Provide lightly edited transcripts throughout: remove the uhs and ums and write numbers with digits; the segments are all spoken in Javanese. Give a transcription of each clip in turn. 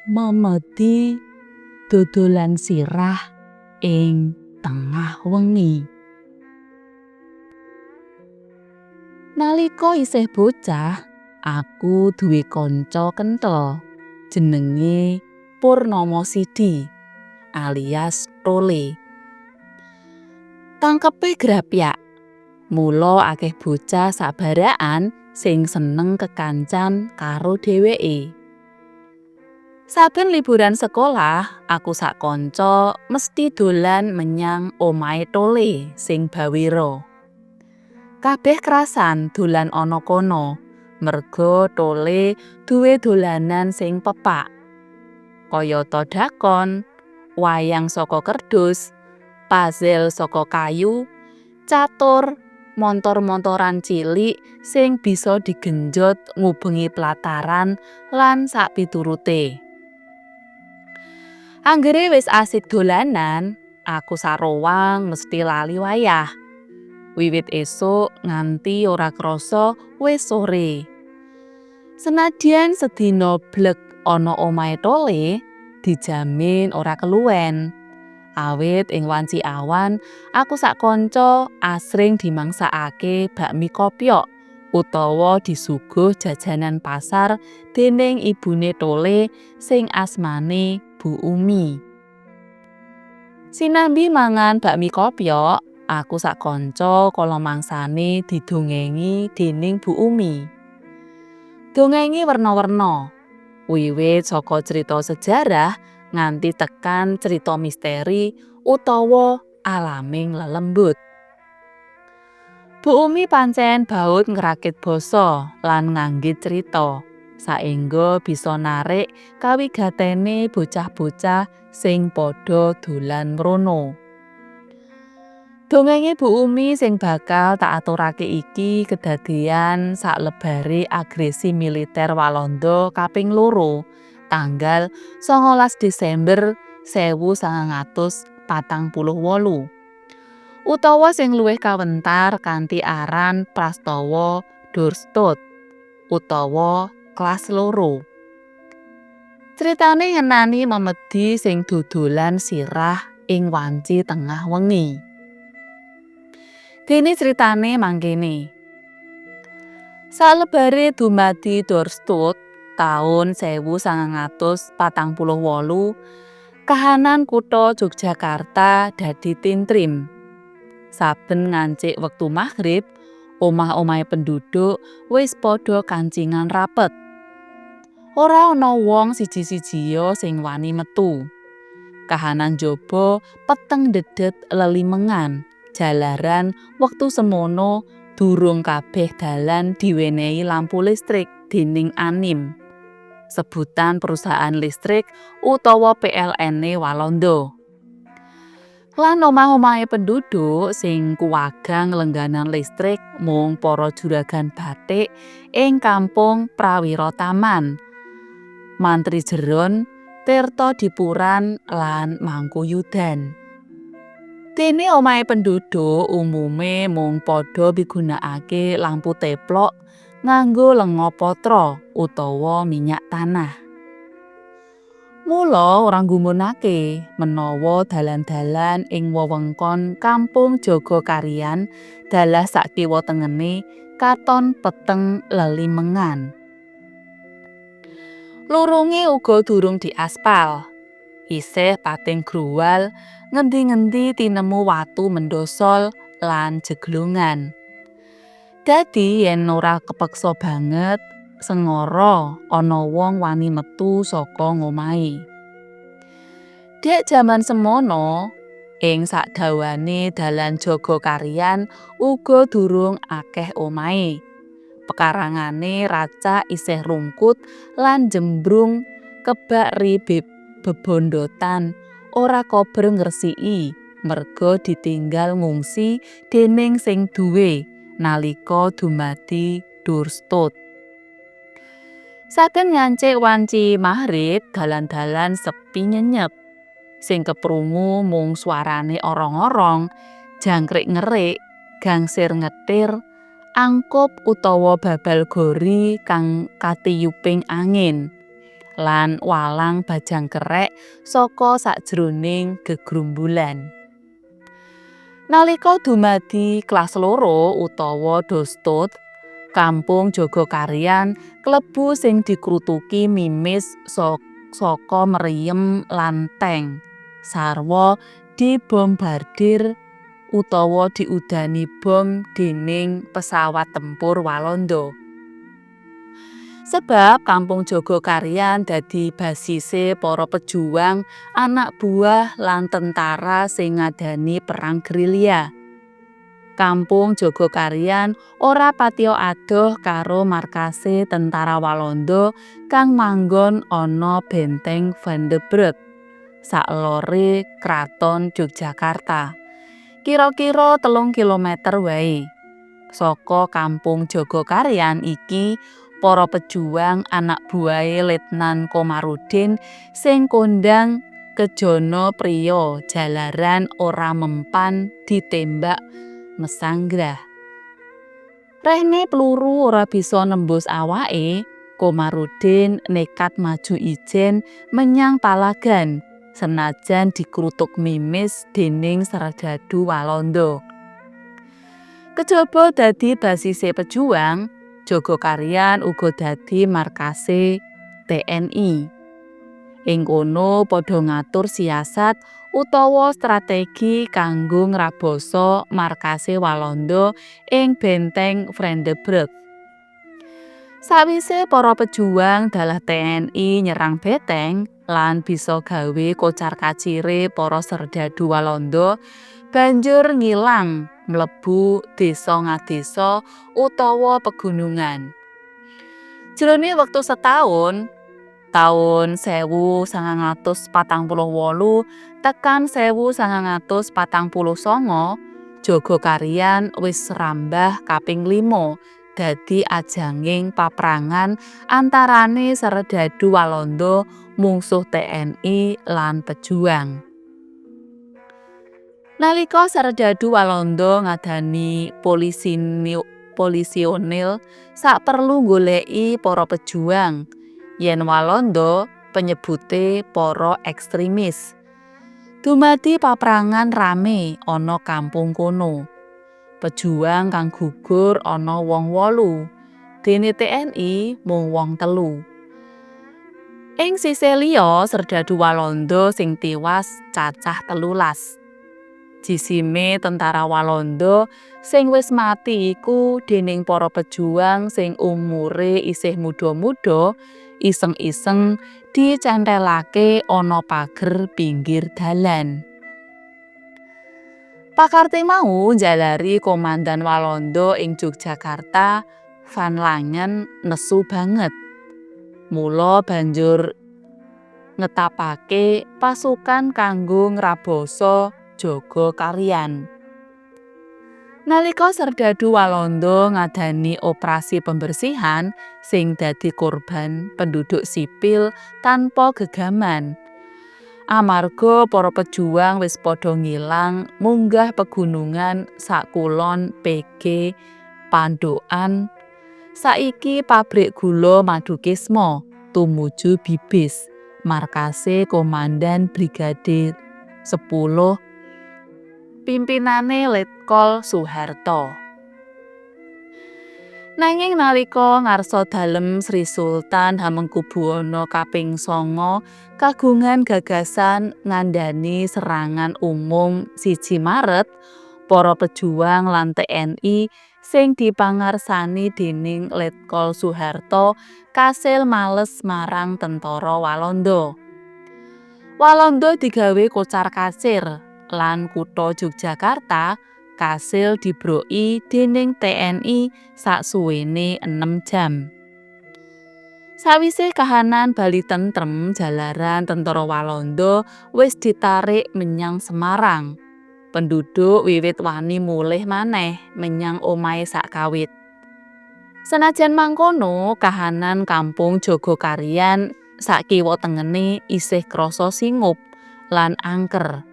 Memedi dodolan sirah ing tengah wengi. Nalika isih bocah, aku duwe kanca kenthel jenenge Purnama Sidi alias Tole. Tangkepe grapyak, mula akeh bocah sabarakan sing seneng kekancan karo dheweke. Saben liburan sekolah, aku sak kanca mesti dolan menyang omahe Tole sing Bawira. Kabeh krasan dolan ana kono, merga Tole duwe dolanan sing pepak. Kayata dakon, wayang saka kerdus, puzzle saka kayu, catur, montor-montoran cilik sing bisa digenjot ngubengi plataran lan sak piturute. Anggere wis asik dolanan, aku sarowang mesti lali wayah. Wiwit esuk nganti ora krasa wis sore. Senadyan sedina blek ana omahe Tole, dijamin ora keluwen. Awit ing wanci awan, aku sak kanca asring dimangsakake bakmi kopyok utawa disuguh jajanan pasar dening ibune Tole sing asmane Bu Umi. Sinambi mangan bakmi kopyok, aku sak kanca kala mangsane didongengi dening Bu Umi. Dongenge werna-werna, wiwit saka cerita sejarah nganti tekan cerita misteri utawa alaming lelembut. Bu Umi pancen baut ngrakit basa lan nganggit cerita, saengga bisa narik kawigatene bocah-bocah sing padha dolan mrono. Dongenge Bu Umi sing bakal tak aturake iki kedadean saklebare agresi militer Walanda kaping 2 tanggal 19 Desember 1948. Utawa sing luwih kawentar kanthi aran Prastawa Dorstut utawa Kelas 2. Critane ngenani memedi sing dodolan sirah ing wanci tengah wengi. Dene critane mangkene. Salebare dumadi Dorstut taun 1948, kahanan kutha Yogyakarta dadi tintrim. Saben ngancik wektu maghrib, omah-omahe penduduk wis padha kancingan rapet. Ora ana wong siji-sijiya sing wani metu. Kahanan jaba peteng dedet lelimengan, jalaran wektu semono durung kabeh dalan diwenehi lampu listrik dening Anim, sebutan perusahaan listrik utawa PLN-e Walanda. Lan omah-omahe penduduk sing kuwagang lengganan listrik mung para juragan batik ing Kampung Prawira Taman, Mantri Jeron, Tirta Dipuran lan Mangkuyudan. Dene omahe penduduk umume mung padha migunakake lampu teplok nganggo lenga patra utawa minyak tanah. Mula ora nggumunake menawa dalan-dalan ing wewengkon Kampung Jogokarian dalah sak kiwa tengene katon peteng lelimengan. Loronge uga durung diaspal. Isih pating growal, ngendi-ngendi tinemu watu mendosol lan jeglongan. Dadi yen ora kepeksa banget, sengara ana wong wani metu saka ngomahe. Dek jaman semono, ing sakdawane dalan Jogokarian uga durung akeh omahe. Pekarangane racak isih rungkut lan jembrung kebak ribib bebondotan ora kober ngresiki merga ditinggal ngungsi dening sing duwe nalika dumadi Dorstut. Saben ngancik wanci maghrib dalan-dalan sepi nyenyep. Sing keprungu mung suarane orong-orong, jangkrik-ngerik, gangsir ngetir, angkup utawa babal gori kang katiyuping angin. lan walang bajang kerek saka sajroning gegrumbulan. Nalika dumadi kelas 2 utawa Dostot, Kampung Jogokarian klebu sing dikrutuki Mimis saka mriyem lan tank sarwa dibombardir utawa diudani bom déning pesawat tempur Walanda. Sebab Kampung Jogokarian dadi basise para pejuang, anak buah lan tentara sing ngadani perang gerilya. Kampung Jogokarian ora patiya adoh karo markase tentara Walanda kang manggon ana Benteng Vandenbrug, salore Kraton Yogyakarta. Kira-kira 3 kilometer wae. Saka Kampung Jogokarian iki para pejuang anak buahe Letnan Komarudin sing kondhang Kejana Priya jalaran ora mempan ditembak mesanggrah. Rehne peluru ora bisa nembus awake, Komarudin nekat maju ijen menyang Palagan senajan dikrutuk Mimis déning serdadu Walanda. Kejaba dadi basise pejuang, Jogokarian uga dadi markase TNI. Ing kono padha ngatur siasat utawa strategi kanggo ngrabosa markase Walanda ing Benteng Vandenbrug. Sawise para pejuang dalah TNI nyerang beteng lan bisa gawe kocar-kacire para serdadu Walanda, banjur ngilang mlebu desa-ngadesa utawa pegunungan. Jroning wektu setahun, taun 1948 tekan 1949, Jogokarian wis rambah kaping 5 dadi ajanging paprangan antarane serdadu Walanda mungsuh TNI lan pejuang. Nalika serdadu Walanda ngadani polisionil saperlu goleki para pejuang. Yen Walanda penyebute para ekstremis. Dumadi paprangan rame ana kampung kono. Pejuang kang gugur ana wong 8, dene TNI mung wong 3. Ing sisih liya serdadu Walanda sing tiwas cacah 13. Jisime tentara Walanda sing wis mati iku déning para pejuang sing umure isih muda-muda iseng-iseng dicenthelake ana pager pinggir dalan. Pakarte mau njalari komandan Walanda ing Yogyakarta, Van Langen nesu banget. Mula banjur ngetapake pasukan kanggo ngrabosa Jogokarian. Nalika serdadu Walanda ngadani operasi pembersihan sing dadi korban penduduk sipil tanpa gegaman. Amarga para pejuang wis padha ngilang munggah pegunungan sakulon PG Pandokan, saiki pabrik gula Madukisma tumuju Bibis, markase Komandan Brigade 10 pimpinane Letkol Soeharto. Nanging nalika ngarsa dalem Sri Sultan Hamengkubuwana kaping 9 kagungan gagasan ngandhani serangan umum 1 Maret, para pejuang lan TNI sing dipangarsani déning Letkol Soeharto kasil males marang tentara Walanda. Walanda digawe kocar-kacir lan kutha Yogyakarta kasil dibroki déning TNI saksuwene 6 jam. Sawise kahanan bali tentrem, jalaran tentara Walanda wis ditarik menyang Semarang. Penduduk wiwit wani mulih maneh menyang omahe sakawit. Senajan mangkono, kahanan Kampung Jogokarian sakiwa tengene isih krasa singup lan angker.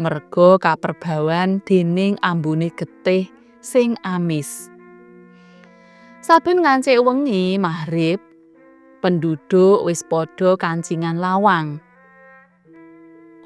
Merga kaperbawan déning ambune getih sing amis. Saben ngancik wengi maghrib, Penduduk wis padha kancingan lawang.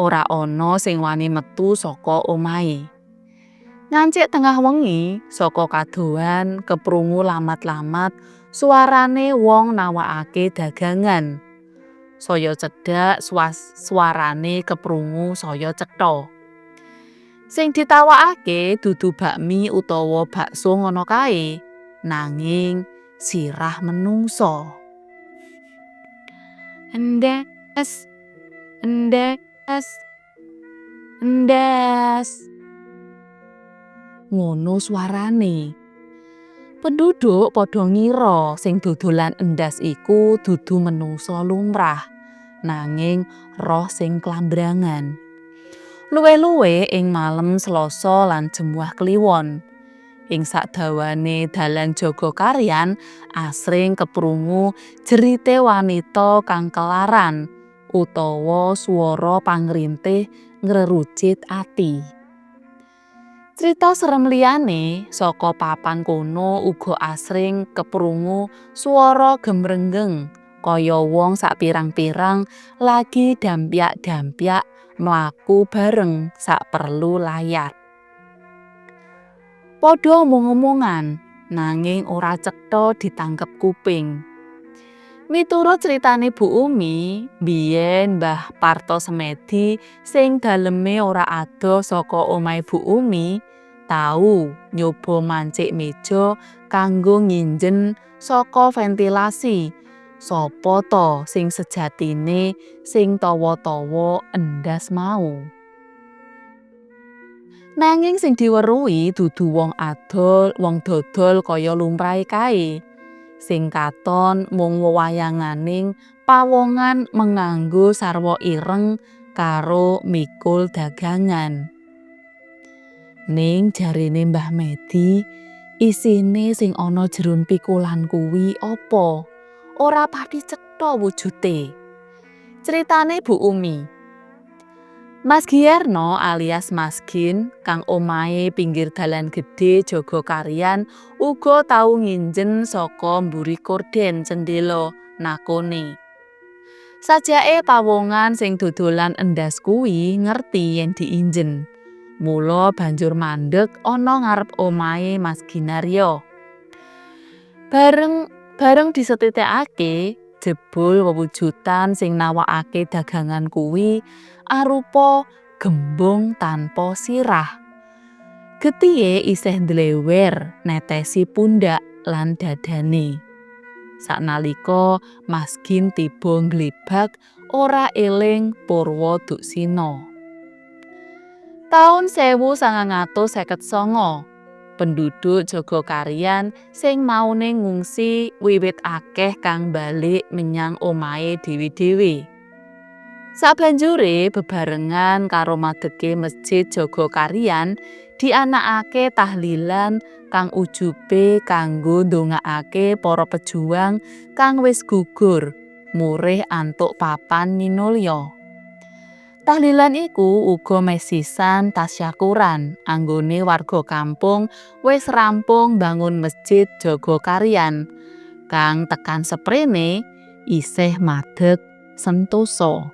Ora ana sing wani metu saka omahe. Ngancik tengah wengi, saka kadohan keprungu lamat-lamat suarane wong nawakake dagangan. Saya cedhak suarane keprungu saya cetha. Sing ditawakake dudu bakmi utawa bakso ngono kae, nanging sirah menungso. Endes, endes, endes. Ngono suarane. Penduduk padha ngira sing dodolan endas iku dudu menungso lumrah, nanging roh sing klambrangan. Luwe-luwe ing malem Selasa lan Jemuah Kliwon. Ing sakdawane dalan Jagakaryan asring keprungu jerite wanita kang kelaran utawa swara pangrintih ngrerucit ati. Crita serem liyane saka papan kono uga asring keprungu swara gemrenggeng kaya wong sak pirang-pirang lagi dampyak-dampyak mlaku bareng sak perlu layar. Padha omong-omongan nanging ora cetha ditangkep kuping. Miturut critane Bu Umi, biyen Mbah Parto Semedi sing daleme ora adoh saka omahe Bu Umi, tau nyoba mancik meja kanggo nginjen saka ventilasi. Sapa to sing sejatine sing tawa-tawa endas mau. Nanging sing diweruhi dudu wong dodol kaya lumrahe kae. Sing katon mung wewayanganing pawongan menganggo sarwa ireng karo mikul dagangan. Ning jarene Mbah Medi, isine sing ana jeron pikulan kuwi apa? Ora pati cetha wujute. Critane Bu Umi. Mas Giyarno alias Mas Gin kang omahe pinggir dalan gedhe Jagakaryan uga tau nginjen saka mburi korden cendhela nakone. Sajake pawongan sing dodolan endas kuwi ngerti yen diinjen. Mula banjur mandeg ana ngarep omahe Mas Ginaryo. Bareng disetitekake jebul wewujudan sing nawakake dagangan kuwi arupa gembung tanpa sirah. Getihé isih ndlewer netesi pundak lan dadane. Saknalika Mas Gin tiba nglibak ora eling Purwa Duksina. Taun 1959, penduduk Jagakaryan sing maune ngungsi wiwit akeh kang balik menyang omahe dhewe-dhewe. Sabanjure bebarengan karo madege Masjid Jagakaryan dianakake tahlilan kang ujube kanggo ndongakake para pejuang kang wis gugur murih antuk papan minulya. Tahlilan iku uga mesisan tasyakuran anggone warga kampung wis rampung bangun Masjid Jagakaryan kang tekan seprene isih madeg sentosa.